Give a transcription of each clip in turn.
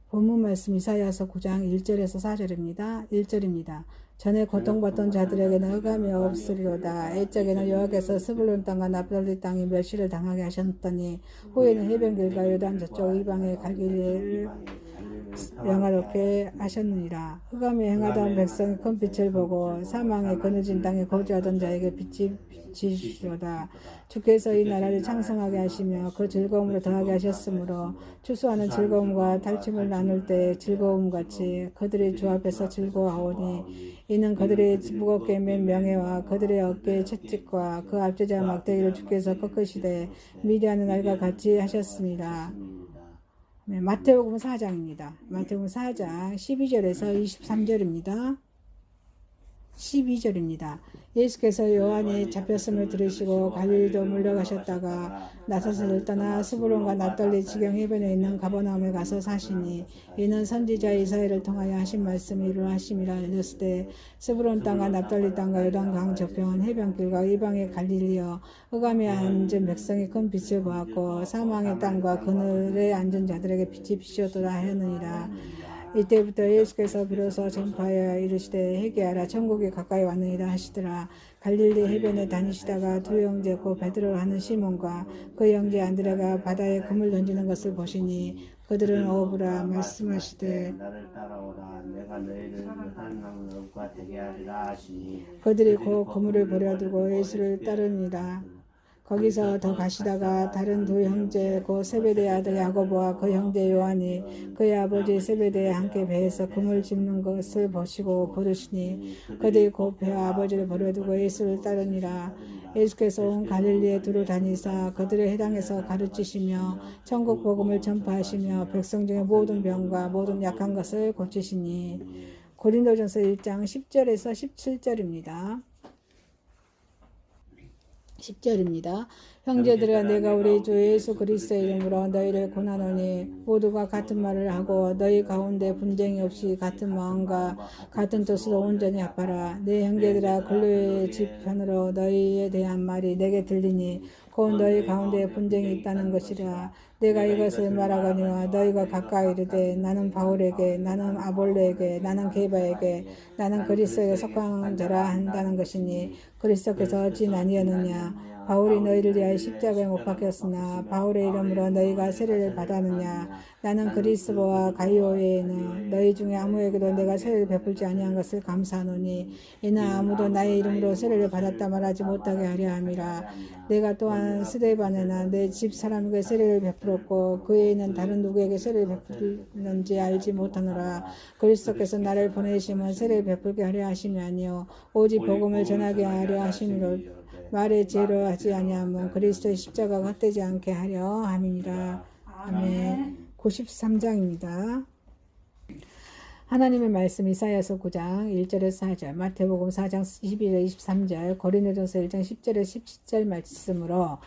본문 말씀 이사야서 9장 1절에서 4절입니다. 1절입니다. 전에 고통받던 자들에게는 흑암이 없으리로다. 옛적에는 여호와께서 스불론 땅과 납달리 땅이 멸시를 당하게 하셨더니 후에는 해변길과 요단 저쪽 이방의 갈릴리를 영화롭게 하셨느니라. 흑암에 행하던 백성이 큰 빛을 보고 사망에 거느진 땅에 거주하던 자에게 빛이 비치시로다. 주께서 이 나라를 창성하게 하시며 그 즐거움으로 더하게 하셨으므로 추수하는 즐거움과 탈춤을 나눌 때 즐거움같이 그들이 주 앞에서 즐거워하오니 이는 그들의 무겁게 맨 명예와 그들의 어깨의 채찍과 그 압제자 막대기를 주께서 꺾으시되 미디하는 날과 같이 하셨습니다. 네, 마태복음 4장입니다. 마태복음 4장 12절에서 23절입니다. 12절입니다. 예수께서 요한이 잡혔음을 들으시고 갈릴리로 물러가셨다가 나사렛을 떠나 스불론과 납달리 지경 해변에 있는 가버나움에 가서 사시니 이는 선지자 이사야를 통하여 하신 말씀이 이루어짐이라. 이르시되 스불론 땅과 납달리 땅과 요단강 저편 해변길과 이방의 갈릴리여 흑암에 앉은 백성이 큰 빛을 보았고 사망의 땅과 그늘에 앉은 자들에게 빛이 비추었도다 하였느니라. 이때부터 예수께서 비로소 전파하여 이르시되 회개하라 천국이 가까이 왔느니라 하시더라. 갈릴리 해변에 다니시다가 두 형제 곧 베드로라 하는 시몬과 그 형제 안드레가 바다에 그물 던지는 것을 보시니 그들은 오부라 말씀하시되 나를 따라오라 내가 너희를 유한한 것과 되게 하리라 하시니 그들이 곧 그물을 버려두고 예수를 따르니라. 거기서 더 가시다가 다른 두 형제 곧 세베대의 아들 야고보와 그 형제 요한이 그의 아버지 세베대와 함께 배에서 그물 짚는 것을 보시고 부르시니 그들이 곧 배와 아버지를 버려두고 예수를 따르니라. 예수께서 온 갈릴리에 두루 다니사 그들의 회당에서 가르치시며 천국 복음을 전파하시며 백성 중의 모든 병과 모든 약한 것을 고치시니. 고린도전서 1장 10절에서 17절입니다. 10절입니다. 형제들아 내가 우리 주 예수 그리스도의 이름으로 너희를 권하노니 모두가 같은 말을 하고 너희 가운데 분쟁이 없이 같은 마음과 같은 뜻으로 온전히 합하라. 내 형제들아 근로의 지편으로 너희에 대한 말이 내게 들리니 곧 너희 가운데 분쟁이 있다는 것이라. 내가 이것을 말하거니와 너희가 가까이 이르되 나는 바울에게 나는 아볼로에게 나는 게바에게 나는 그리스도에 속한 자라 한다는 것이니 그리스도께서 어찌 아니었느냐. 바울이 너희를 위하여 십자가에 못 박혔으나 바울의 이름으로 너희가 세례를 받았느냐. 나는 그리스도와 가이오 외에는 너희 중에 아무에게도 내가 세례를 베풀지 아니한 것을 감사하노니 이는 아무도 나의 이름으로 세례를 받았다 말하지 못하게 하려 함이라. 내가 또한 스데반에나 내 집 사람에게 세례를 베풀었고 그 외에는 다른 누구에게 세례를 베풀는지 알지 못하노라. 그리스도께서 나를 보내심은 세례를 베풀게 하려 하심이 아니요 오직 복음을 전하게 하려 하심이로 말에 죄로 하지 아니하면 그리스도의 십자가가 헛되지 않게 하려 함이니라. 아멘. 93장입니다. 하나님의 말씀 이사야서 9장 1절에서 4절, 마태복음 4장 12절 23절, 고린도전서 1장 10절에서 17절 말씀으로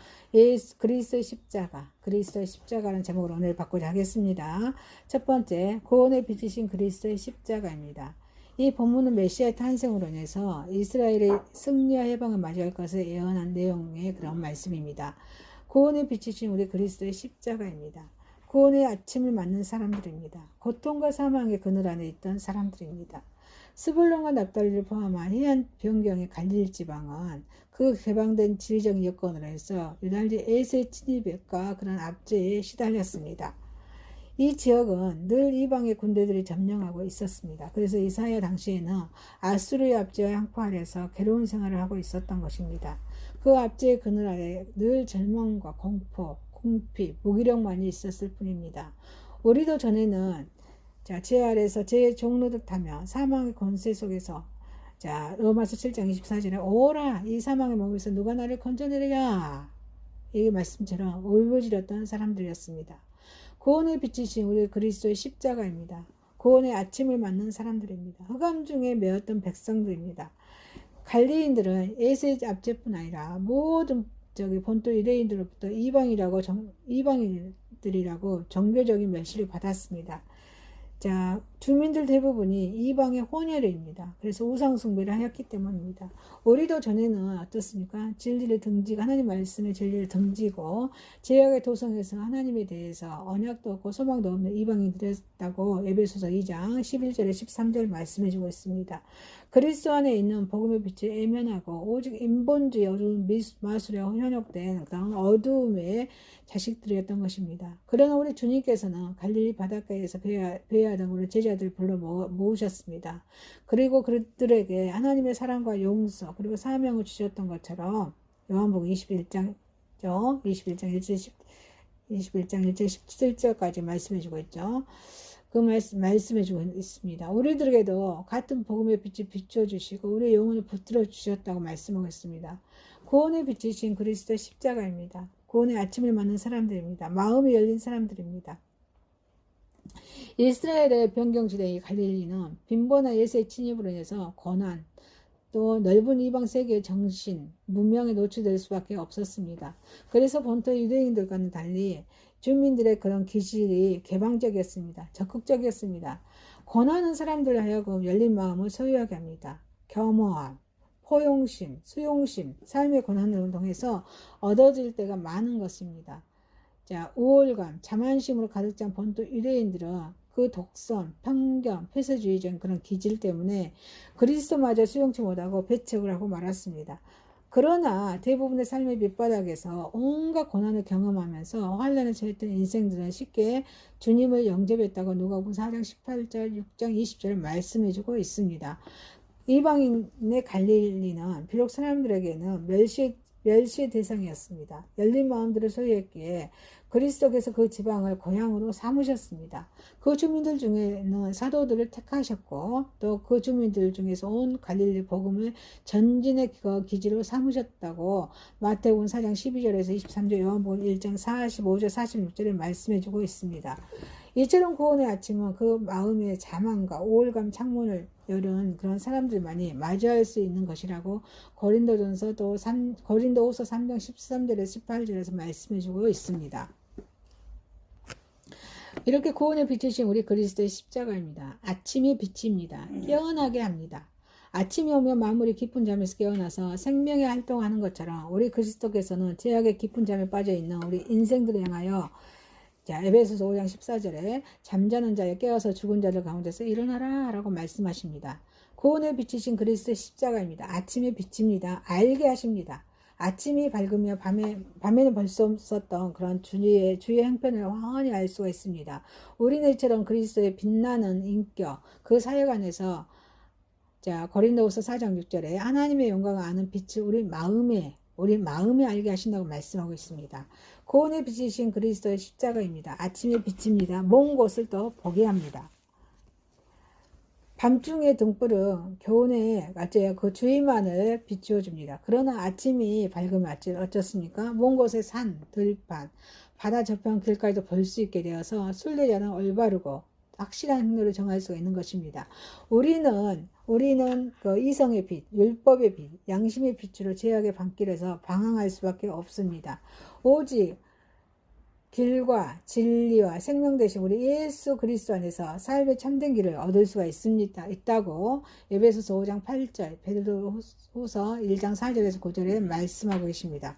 그리스도의 십자가라는 제목으로 오늘 받고자 하겠습니다. 첫 번째, 구원의 빛이신 그리스도의 십자가입니다. 이 본문은 메시아의 탄생으로 인해서 이스라엘의 승리와 해방을 맞이할 것을 예언한 내용의 그런 말씀입니다. 구원의 빛이신 우리 그리스도의 십자가입니다. 구원의 아침을 맞는 사람들입니다. 고통과 사망의 그늘 안에 있던 사람들입니다. 스불론과 납달리를 포함한 해안 변경의 갈릴리 지방은 그 개방된 지리적 여건으로 해서 유달리 에세 침입과 그런 압제에 시달렸습니다. 이 지역은 늘 이방의 군대들이 점령하고 있었습니다. 그래서 이사야 당시에는 아수르의 압제와 향포 아래서 괴로운 생활을 하고 있었던 것입니다. 그 압제의 그늘 아래 늘 절망과 공포, 궁핍, 무기력만이 있었을 뿐입니다. 우리도 전에는 제 아래서 제 종노릇하며 사망의 권세 속에서 로마서 7장 24절에 오라 이 사망의 몸에서 누가 나를 건져내리랴 이 말씀처럼 울부짖었던 사람들이었습니다. 구원의 빛이신 우리 그리스도의 십자가입니다. 구원의 아침을 맞는 사람들입니다. 흑암 중에 메었던 백성들입니다. 갈리인들은 에세 압제뿐 아니라 모든 본토 유대인들로부터 이방인들이라고 종교적인 멸시를 받았습니다. 주민들 대부분이 이방의 혼혈입니다. 그래서 우상숭배를 하였기 때문입니다. 우리도 전에는 어떻습니까? 진리를 등지고 하나님 말씀의 진리를 등지고 제약의 도성에서 하나님에 대해서 언약도 없고 소망도 없는 이방인들이었다는 있다고 에베소서 2장 11절에 13절 말씀해주고 있습니다. 그리스도 안에 있는 복음의 빛을 외면하고 오직 인본주의 어두운 마술에 현혹된 그런 어두움의 자식들이었던 것입니다. 그러나 우리 주님께서는 갈릴리 바닷가에서 배회하던 우리 제자들 불러 모으셨습니다. 그리고 그들에게 하나님의 사랑과 용서 그리고 사명을 주셨던 것처럼 요한복음 21장 1절 17절까지 말씀해주고 있죠. 그 말씀해주고 있습니다. 우리들에게도 같은 복음의 빛을 비춰주시고 우리의 영혼을 붙들어 주셨다고 말씀하고 있습니다. 구원의 빛이신 그리스도의 십자가입니다. 구원의 아침을 맞는 사람들입니다. 마음이 열린 사람들입니다. 이스라엘의 변경시대의 갈릴리는 빈번한 예수의 침입으로 인해서 고난, 또 넓은 이방 세계의 정신, 문명에 노출될 수밖에 없었습니다. 그래서 본토 유대인들과는 달리 주민들의 그런 기질이 개방적이었습니다. 적극적이었습니다. 권하는 사람들 하여금 열린 마음을 소유하게 합니다. 겸허함, 포용심, 수용심, 삶의 권한을 통해서 얻어질 때가 많은 것입니다. 자, 우월감, 자만심으로 가득 찬 본토 유대인들은 그 독선, 편견, 폐쇄주의적인 그런 기질 때문에 그리스도마저 수용치 못하고 배척을 하고 말았습니다. 그러나 대부분의 삶의 밑바닥에서 온갖 고난을 경험하면서 환난에 처했던 인생들은 쉽게 주님을 영접했다고 누가복음 4장 18절, 6장 20절 말씀해주고 있습니다. 이방인의 갈릴리는 비록 사람들에게는 멸시의 대상이었습니다. 열린 마음들을 소유했기에 그리스도께서 그 지방을 고향으로 삼으셨습니다. 그 주민들 중에는 사도들을 택하셨고 또 그 주민들 중에서 온 갈릴리 복음을 전진의 기지로 삼으셨다고 마태복음 4장 12절에서 23절, 요한복음 1장 45절 46절에 말씀해주고 있습니다. 이처럼 구원의 아침은 그 마음의 자만과 우월감 창문을 열은 그런 사람들만이 마주할 수 있는 것이라고 고린도후서 3장 13절에서 18절에서 말씀해주고 있습니다. 이렇게 구원의 빛이신 우리 그리스도의 십자가입니다. 아침의 빛입니다. 깨어나게 합니다. 아침이 오면 만물이 깊은 잠에서 깨어나서 생명의 활동하는 것처럼 우리 그리스도께서는 죄악의 깊은 잠에 빠져있는 우리 인생들을 향하여 자, 에베소서 5장 14절에 잠자는 자에 깨어서 죽은 자들 가운데서 일어나라 라고 말씀하십니다. 구원의 빛이신 그리스도의 십자가입니다. 아침의 빛입니다. 알게 하십니다. 아침이 밝으며 밤에는 볼 수 없었던 그런 주의 형편을 환히 알 수가 있습니다. 우리는 이처럼 그리스도의 빛나는 인격, 그 사역 안에서 자, 고린도후서 4장 6절에 하나님의 영광을 아는 빛을 우리 마음에 알게 하신다고 말씀하고 있습니다. 구원의 빛이신 그리스도의 십자가입니다. 아침의 빛입니다. 먼 곳을 또 보게 합니다. 밤중의 등불은 교훈의 그 주위만을 비추어 줍니다. 그러나 아침이 밝으면 어쩌습니까? 먼 곳의 산, 들판, 바다 저편 길까지도 볼 수 있게 되어서 순례자는 올바르고 확실한 행로를 정할 수가 있는 것입니다. 우리는 그 이성의 빛, 율법의 빛, 양심의 빛으로 죄악의 밤길에서 방황할 수밖에 없습니다. 오직 길과 진리와 생명 되신 우리 예수 그리스도 안에서 삶의 참된 길을 얻을 수가 있다고 에베소서 5장 8절, 베드로후서 1장 4절에서 9절에 말씀하고 계십니다.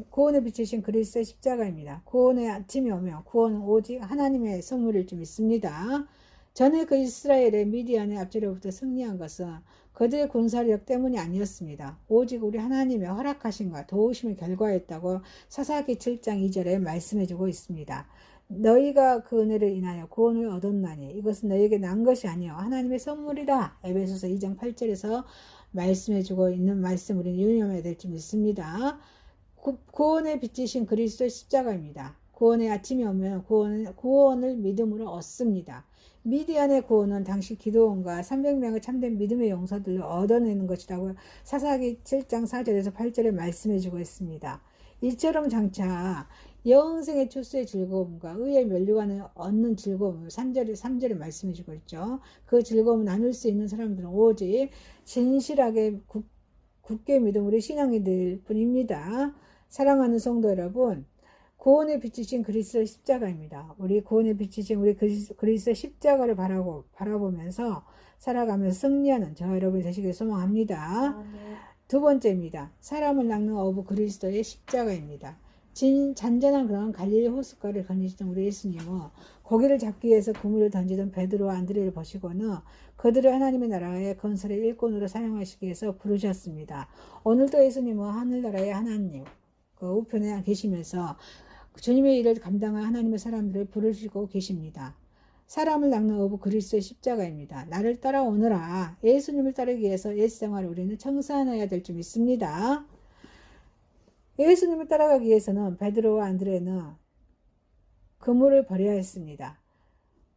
구원의 빛이신 그리스도의 십자가입니다. 구원의 아침이 오면 구원은 오직 하나님의 선물일 줄 믿습니다. 전에 그 이스라엘의 미디안의 앞제로부터 승리한 것은 그들의 군사력 때문이 아니었습니다. 오직 우리 하나님의 허락하심과 도우심의 결과였다고 사사기 7장 2절에 말씀해주고 있습니다. 너희가 그 은혜를 인하여 구원을 얻었나니 이것은 너희에게 난 것이 아니요 하나님의 선물이라. 에베소서 2장 8절에서 말씀해주고 있는 말씀 우리는 유념해야 될 줄 믿습니다. 구원의 빛이신 그리스도의 십자가입니다. 구원의 아침이 오면 구원을 믿음으로 얻습니다. 미디안의 구원은 당시 기드온과 300명의 참된 믿음의 용사들로 얻어내는 것이라고 사사기 7장 4절에서 8절에 말씀해주고 있습니다. 이처럼 장차 영생의 출세의 즐거움과 의의 면류관을 얻는 즐거움을 3절에 말씀해주고 있죠. 그 즐거움을 나눌 수 있는 사람들은 오직 진실하게 굳게 믿은 우리 신앙인들 뿐입니다. 사랑하는 성도 여러분, 구원의 빛이신 그리스도의 십자가입니다. 우리 구원의 빛이신 우리 그리스도의 십자가를 바라보면서 살아가면서 승리하는 저 여러분이 되시길 소망합니다. 두 번째입니다. 사람을 낚는 어부 그리스도의 십자가입니다. 잔잔한 그런 갈릴리 호숫가를 거니시던 우리 예수님은 고기를 잡기 위해서 그물을 던지던 베드로와 안드레를 보시고는 그들을 하나님의 나라의 건설의 일꾼으로 사용하시기 위해서 부르셨습니다. 오늘도 예수님은 하늘나라의 하나님 그 우편에 계시면서 주님의 일을 감당한 하나님의 사람들을 부르시고 계십니다. 사람을 낚는 어부 그리스도의 십자가입니다. 나를 따라오너라. 예수님을 따르기 위해서 일생활을 우리는 청산해야 될 줄 믿습니다. 예수님을 따라가기 위해서는 베드로와 안드레는 그물을 버려야 했습니다.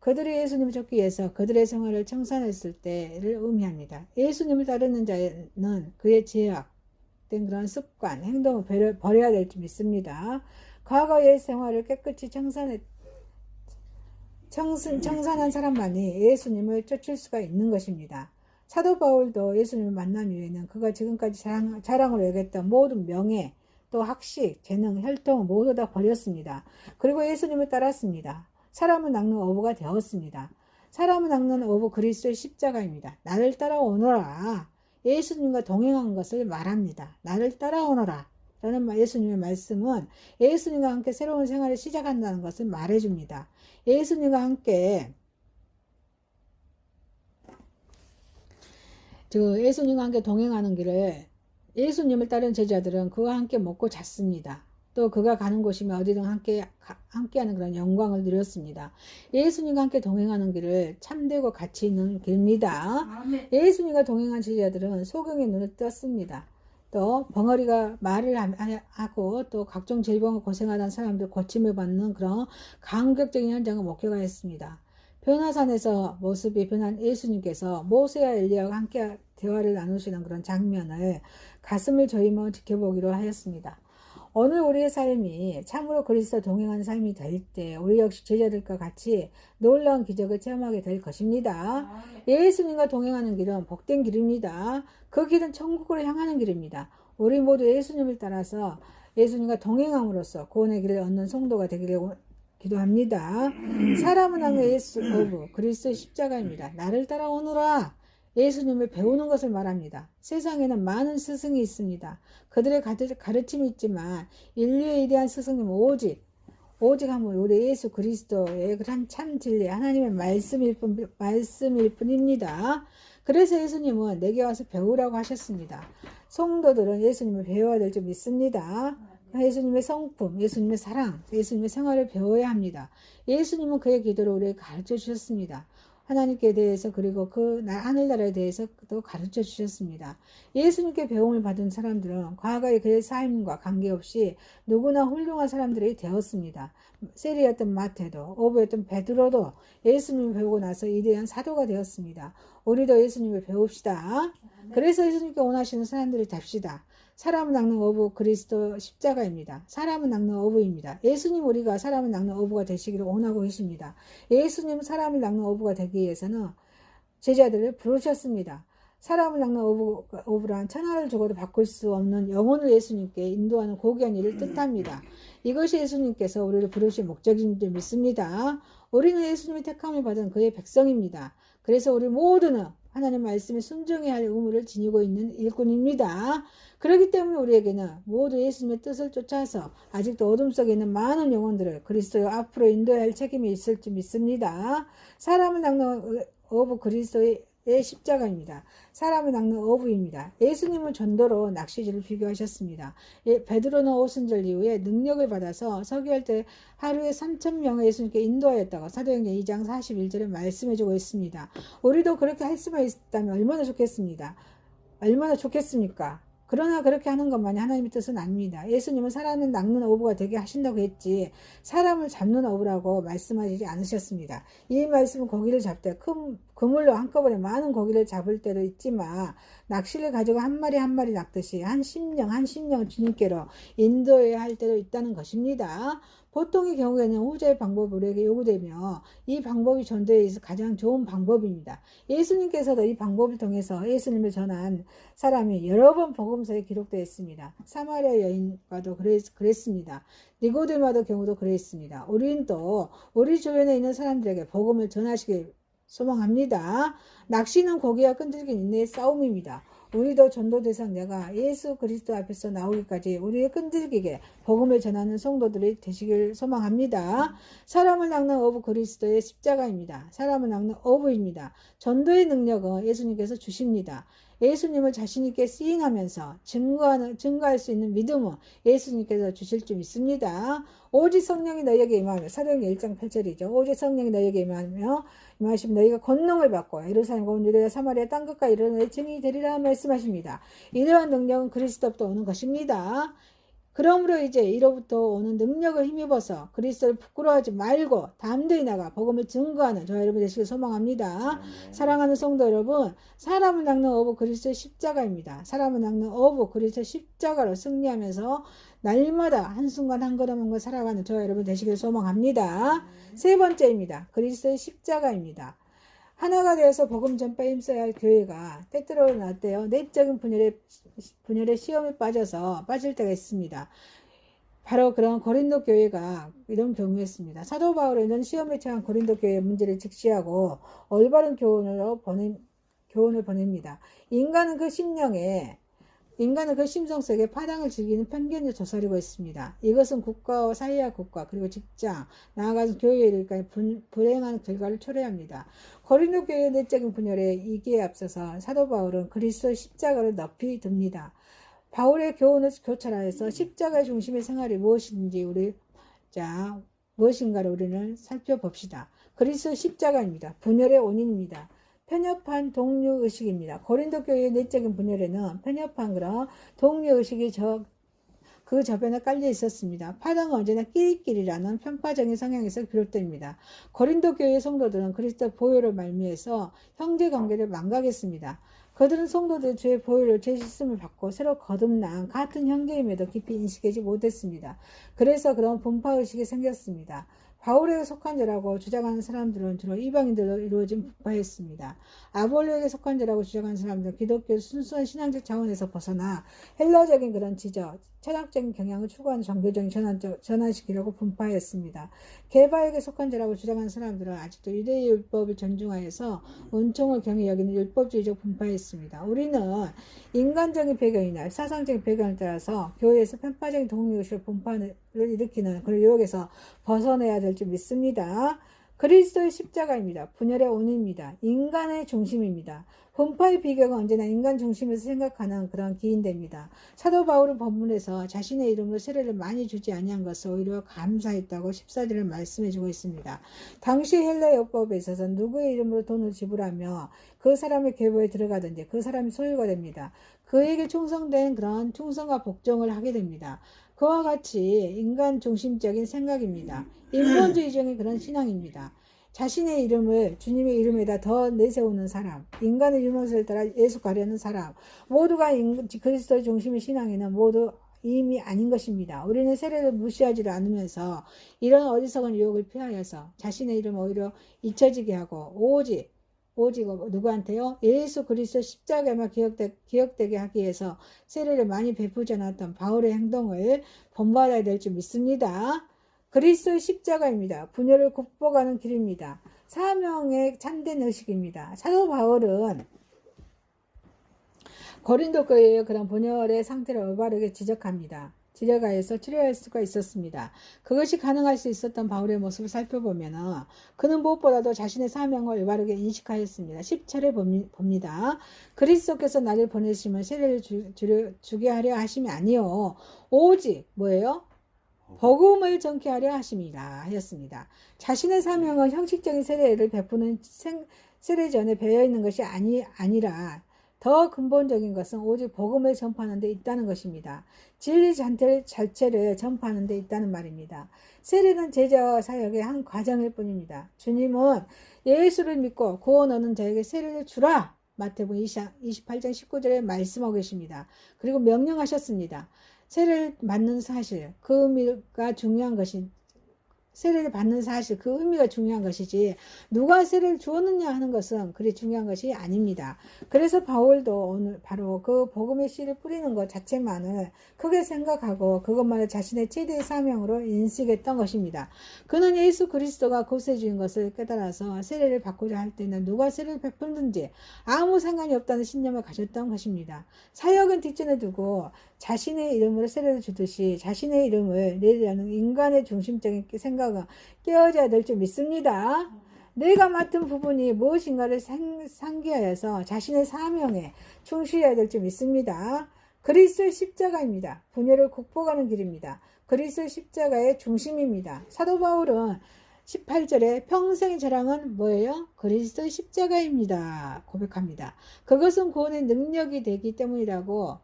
그들이 예수님을 쫓기 위해서 그들의 생활을 청산했을 때를 의미합니다. 예수님을 따르는 자는 그의 제약된 그런 습관, 행동을 버려야 될 줄 믿습니다. 과거의 생활을 깨끗이 청산한 사람만이 예수님을 쫓을 수가 있는 것입니다. 사도 바울도 예수님을 만난 이후에는 그가 지금까지 자랑으로 여겼던 모든 명예, 또 학식, 재능, 혈통을 모두 다 버렸습니다. 그리고 예수님을 따랐습니다. 사람을 낚는 어부가 되었습니다. 사람을 낚는 어부 그리스도의 십자가입니다. 나를 따라오너라. 예수님과 동행한 것을 말합니다. 나를 따라오너라. 라는 예수님의 말씀은 예수님과 함께 새로운 생활을 시작한다는 것을 말해줍니다. 예수님과 함께 동행하는 길을 예수님을 따른 제자들은 그와 함께 먹고 잤습니다. 또 그가 가는 곳이면 어디든 함께하는 그런 영광을 누렸습니다. 예수님과 함께 동행하는 길을 참되고 가치 있는 길입니다. 아멘. 예수님과 동행한 제자들은 소경의 눈을 떴습니다. 또 벙어리가 말을 하고 또 각종 질병을 고생하던 사람들 고침을 받는 그런 감격적인 현장을 목격하였습니다. 변화산에서 모습이 변한 예수님께서 모세와 엘리야와 함께 대화를 나누시는 그런 장면을 가슴을 저이며 지켜보기로 하였습니다. 오늘 우리의 삶이 참으로 그리스도 동행하는 삶이 될 때 우리 역시 제자들과 같이 놀라운 기적을 체험하게 될 것입니다. 예수님과 동행하는 길은 복된 길입니다. 그 길은 천국으로 향하는 길입니다. 우리 모두 예수님을 따라서 예수님과 동행함으로써 구원의 길을 얻는 성도가 되기를 기도합니다. 사람은 낚는 예수 어부 그리스도의 십자가입니다. 나를 따라오너라. 예수님을 배우는 것을 말합니다. 세상에는 많은 스승이 있습니다. 그들의 가르침이 있지만 인류의 위대한 스승님은 오직 한 분 우리 예수 그리스도의 그런 참 진리 하나님의 말씀일 뿐입니다. 그래서 예수님은 내게 와서 배우라고 하셨습니다. 성도들은 예수님을 배워야 될 줄 믿습니다. 예수님의 성품, 예수님의 사랑, 예수님의 생활을 배워야 합니다. 예수님은 그의 기도로 우리에게 가르쳐 주셨습니다. 하나님께 대해서 그리고 그 하늘나라에 대해서도 가르쳐 주셨습니다. 예수님께 배움을 받은 사람들은 과거의 그의 삶과 관계없이 누구나 훌륭한 사람들이 되었습니다. 세리였던 마태도 어부였던 베드로도 예수님을 배우고 나서 위대한 사도가 되었습니다. 우리도 예수님을 배웁시다. 그래서 예수님께 원하시는 사람들이 됩시다. 사람을 낚는 어부 그리스도 십자가입니다. 사람을 낚는 어부입니다. 예수님 우리가 사람을 낚는 어부가 되시기를 원하고 계십니다. 예수님 사람을 낚는 어부가 되기 위해서는 제자들을 부르셨습니다. 사람을 낚는 어부란 천하를 주고도 바꿀 수 없는 영혼을 예수님께 인도하는 고귀한 일을 뜻합니다. 이것이 예수님께서 우리를 부르신 목적인 줄 믿습니다. 우리는 예수님의 택함을 받은 그의 백성입니다. 그래서 우리 모두는 하나님 말씀에 순종해야 할 의무를 지니고 있는 일꾼입니다. 그렇기 때문에 우리에게는 모두 예수님의 뜻을 쫓아서 아직도 어둠 속에 있는 많은 영혼들을 그리스도의 앞으로 인도해야 할 책임이 있을 줄 믿습니다. 사람을 낚는 어부 그리스도의 십자가입니다. 사람을 낚는 어부입니다. 예수님은 전도로 낚시질을 비교하셨습니다. 베드로는 오순절 이후에 능력을 받아서 서기할 때 하루에 3,000명을 예수님께 인도하였다고 사도행전 2장 41절에 말씀해주고 있습니다. 우리도 그렇게 할 수만 있다면 얼마나 좋겠습니다. 얼마나 좋겠습니까? 그러나 그렇게 하는 것만이 하나님의 뜻은 아닙니다. 예수님은 사람을 낚는 어부가 되게 하신다고 했지 사람을 잡는 어부라고 말씀하지 않으셨습니다. 이 말씀은 고기를 잡되 큰 그물로 한꺼번에 많은 고기를 잡을 때도 있지만 낚시를 가지고 한 마리 한 마리 낚듯이 한 심령 주님께로 인도해야 할 때도 있다는 것입니다. 보통의 경우에는 후자의 방법이 우리에게 요구되며 이 방법이 전도에 있어 가장 좋은 방법입니다. 예수님께서도 이 방법을 통해서 예수님을 전한 사람이 여러 번 복음서에 기록되어 있습니다. 사마리아 여인과도 그랬습니다. 니고데마도 경우도 그랬습니다. 우리는 또 우리 주변에 있는 사람들에게 복음을 전하시길 소망합니다. 낚시는 고기와 끈질긴 인내의 싸움입니다. 우리도 전도 대상자가 예수 그리스도 앞에서 나오기까지 우리의 끈질기게 복음을 전하는 성도들이 되시길 소망합니다. 사람을 낚는 어부 그리스도의 십자가입니다. 사람을 낚는 어부입니다. 전도의 능력은 예수님께서 주십니다. 예수님을 자신있게 시인하면서 증거할 수 있는 믿음은 예수님께서 주실 줄 믿습니다. 오직 성령이 너희에게 임하며, 사도행전 1장 8절이죠. 오직 성령이 너희에게 임하시면 너희가 권능을 받고 예루살렘과 온 유대와 사마리아 땅끝까지 이르러 내 증인이 되리라 말씀하십니다. 이러한 능력은 그리스도부터 오는 것입니다. 그러므로 이제 이로부터 오는 능력을 힘입어서 그리스도를 부끄러워하지 말고 담대히 나가 복음을 증거하는 저와 여러분 되시길 소망합니다. 사랑하는 성도 여러분, 사람을 낚는 어부 그리스도의 십자가입니다. 사람을 낚는 어부 그리스도의 십자가로 승리하면서 날마다 한순간 한 걸음 한 걸 살아가는 저와 여러분 되시길 소망합니다. 세 번째입니다. 그리스도의 십자가입니다. 하나가 되어서 복음 전파에 힘써야 할 교회가 때때로 나때요 내적인 분열의 시험에 빠질 때가 있습니다. 바로 그런 고린도 교회가 이런 경우였습니다. 사도 바울은 시험에 처한 고린도 교회의 문제를 직시하고 올바른 교훈을 보냅니다. 인간은 그 심성 속에 파당을 즐기는 편견을 저사리고 있습니다. 이것은 국가와 사회와 국가 그리고 직장 나아가서 교회에 이르기까지 불행한 결과를 초래합니다. 고린도 교회의 내적인 분열에 이기에 앞서서 사도 바울은 그리스도의 십자가를 높이 듭니다. 바울의 교훈을 교찰하여서 십자가의 중심의 생활이 무엇인가를 우리는 살펴봅시다. 그리스도의 십자가입니다. 분열의 원인입니다. 편협한 동료의식입니다. 고린도 교회의 내적인 분열에는 편협한 그런 동료의식이 그 저변에 깔려 있었습니다. 파당은 언제나 끼리끼리라는 편파적인 성향에서 비롯됩니다. 고린도 교회의 성도들은 그리스도 보혈을 말미해서 형제관계를 망각했습니다. 그들은 성도들 주의 보혈로 죄 씻음을 받고 새로 거듭난 같은 형제임에도 깊이 인식하지 못했습니다. 그래서 그런 분파의식이 생겼습니다. 바울에게 속한 자라고 주장하는 사람들은 주로 이방인들로 이루어진 분파였습니다. 아볼로에게 속한 자라고 주장하는 사람들은 기독교의 순수한 신앙적 차원에서 벗어나 헬라적인 그런 지적, 철학적인 경향을 추구하는 종교적인 전환시키려고 분파했습니다. 게바에게 속한 자라고 주장하는 사람들은 아직도 유대의 율법을 존중하여서 은총을 경히 여기는 율법주의적 분파였습니다. 우리는 인간적인 배경이나 사상적인 배경을 따라서 교회에서 편파적인 동료의식을 분파를 일으키는 그런 유혹에서 벗어내야 될 줄 믿습니다. 그리스도의 십자가입니다. 분열의 원인입니다. 인간의 중심입니다. 분파의 비결은 언제나 인간 중심에서 생각하는 그런 기인됩니다. 사도 바울은 본문에서 자신의 이름으로 세례를 많이 주지 아니한 것을 오히려 감사했다고 14절을 말씀해주고 있습니다. 당시 헬라 율법에 있어서 누구의 이름으로 돈을 지불하며 그 사람의 계보에 들어가든지 그 사람이 소유가 됩니다. 그에게 충성된 그런 충성과 복종을 하게 됩니다. 그와 같이 인간 중심적인 생각입니다. 인본주의적인 그런 신앙입니다. 자신의 이름을 주님의 이름에다 더 내세우는 사람, 인간의 유머스를 따라 예수 가려는 사람, 모두가 그리스도의 중심의 신앙에는 모두 이미 아닌 것입니다. 우리는 세례를 무시하지를 않으면서 이런 어리석은 유혹을 피하여서 자신의 이름을 오히려 잊혀지게 하고 오직 누구한테요? 예수 그리스도 십자가만 기억되게 하기 위해서 세례를 많이 베푸지 않았던 바울의 행동을 본받아야 될 줄 믿습니다. 그리스도의 십자가입니다. 분열을 극복하는 길입니다. 사명의 참된 의식입니다. 사도 바울은 고린도 교회의 그런 분열의 상태를 올바르게 지적하여서 치료할 수가 있었습니다. 그것이 가능할 수 있었던 바울의 모습을 살펴보면 그는 무엇보다도 자신의 사명을 올바르게 인식하였습니다. 10절에 봅니다. 그리스도께서 나를 보내시면 세례를 주게 하려 하심이 아니요 오직 뭐예요? 복음을 전케 하려 하심이라 하였습니다. 자신의 사명은 형식적인 세례를 베푸는 세례전에 배어있는 것이 아니라 더 근본적인 것은 오직 복음을 전파하는 데 있다는 것입니다. 진리 자체를 전파하는 데 있다는 말입니다. 세례는 제자 사역의 한 과정일 뿐입니다. 주님은 예수를 믿고 구원 얻는 자에게 세례를 주라! 마태복음 28장 19절에 말씀하고 계십니다. 그리고 명령하셨습니다. 세례를 받는 사실, 그 의미가 중요한 것이 세례를 받는 사실, 그 의미가 중요한 것이지 누가 세례를 주었느냐 하는 것은 그리 중요한 것이 아닙니다. 그래서 바울도 오늘 바로 그 복음의 씨를 뿌리는 것 자체만을 크게 생각하고 그것만을 자신의 최대의 사명으로 인식했던 것입니다. 그는 예수 그리스도가 구세주인 것을 깨달아서 세례를 받고자 할 때는 누가 세례를 베풀든지 아무 상관이 없다는 신념을 가졌던 것입니다. 사역은 뒷전에 두고 자신의 이름으로 세례를 주듯이 자신의 이름을 내리려는 인간의 중심적인 생각은 깨어져야 될 줄 믿습니다. 내가 맡은 부분이 무엇인가를 상기하여서 자신의 사명에 충실해야 될 줄 믿습니다. 그리스도의 십자가입니다. 분열을 극복하는 길입니다. 그리스도의 십자가의 중심입니다. 사도 바울은 18절에 평생의 자랑은 뭐예요? 그리스도의 십자가입니다. 고백합니다. 그것은 구원의 능력이 되기 때문이라고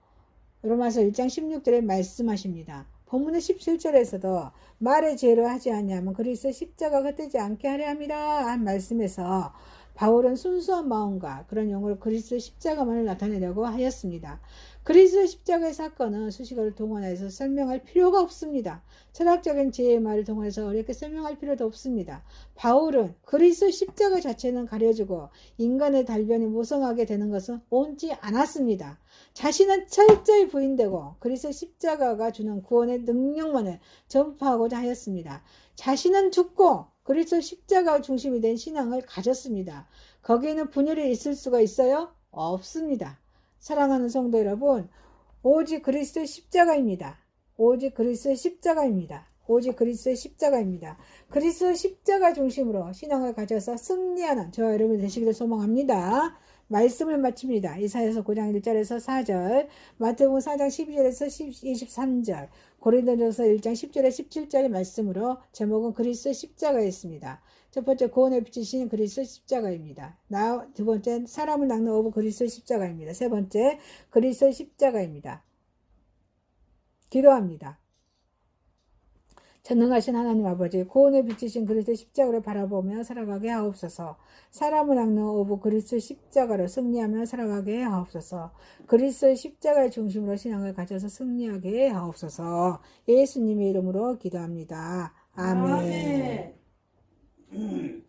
로마서 1장 16절에 말씀하십니다. 본문의 17절에서도 말의 죄로 하지 아니하면 그리스도의 십자가가 헛되지 않게 하려 함이라 한 말씀에서 바울은 순수한 마음과 그런 영으로 그리스도의 십자가만을 나타내려고 하였습니다. 그리스도의 십자가의 사건은 수식어를 동원해서 설명할 필요가 없습니다. 철학적인 지혜의 말을 동원해서 어렵게 설명할 필요도 없습니다. 바울은 그리스도의 십자가 자체는 가려주고 인간의 달변이 모성하게 되는 것은 옳지 않았습니다. 자신은 철저히 부인되고 그리스도의 십자가가 주는 구원의 능력만을 전파하고자 하였습니다. 자신은 죽고 그리스도 십자가 중심이 된 신앙을 가졌습니다. 거기에는 분열이 있을 수가 있어요? 없습니다. 사랑하는 성도 여러분, 오직 그리스도의 십자가입니다. 오직 그리스도의 십자가입니다. 오직 그리스도의 십자가입니다. 그리스도의 십자가 중심으로 신앙을 가져서 승리하는 저와 여러분 되시기를 소망합니다. 말씀을 마칩니다. 이사야서 9장 1절에서 4절, 마태복음 4장 12절에서 23절, 고린도전서 1장 10절에 17절의 말씀으로 제목은 그리스도의 십자가였습니다. 첫 번째, 구원을 비추신 그리스도의 십자가입니다. 두 번째, 사람을 낚는 어부 그리스도의 십자가입니다. 세 번째, 그리스도의 십자가입니다. 기도합니다. 전능하신 하나님 아버지, 구원을 비추신 그리스도의 십자가를 바라보며 살아가게 하옵소서. 사람을 낚는 어부 그리스도의 십자가로 승리하며 살아가게 하옵소서. 그리스도의 십자가의 중심으로 신앙을 가져서 승리하게 하옵소서. 예수님의 이름으로 기도합니다. 아멘. 아멘.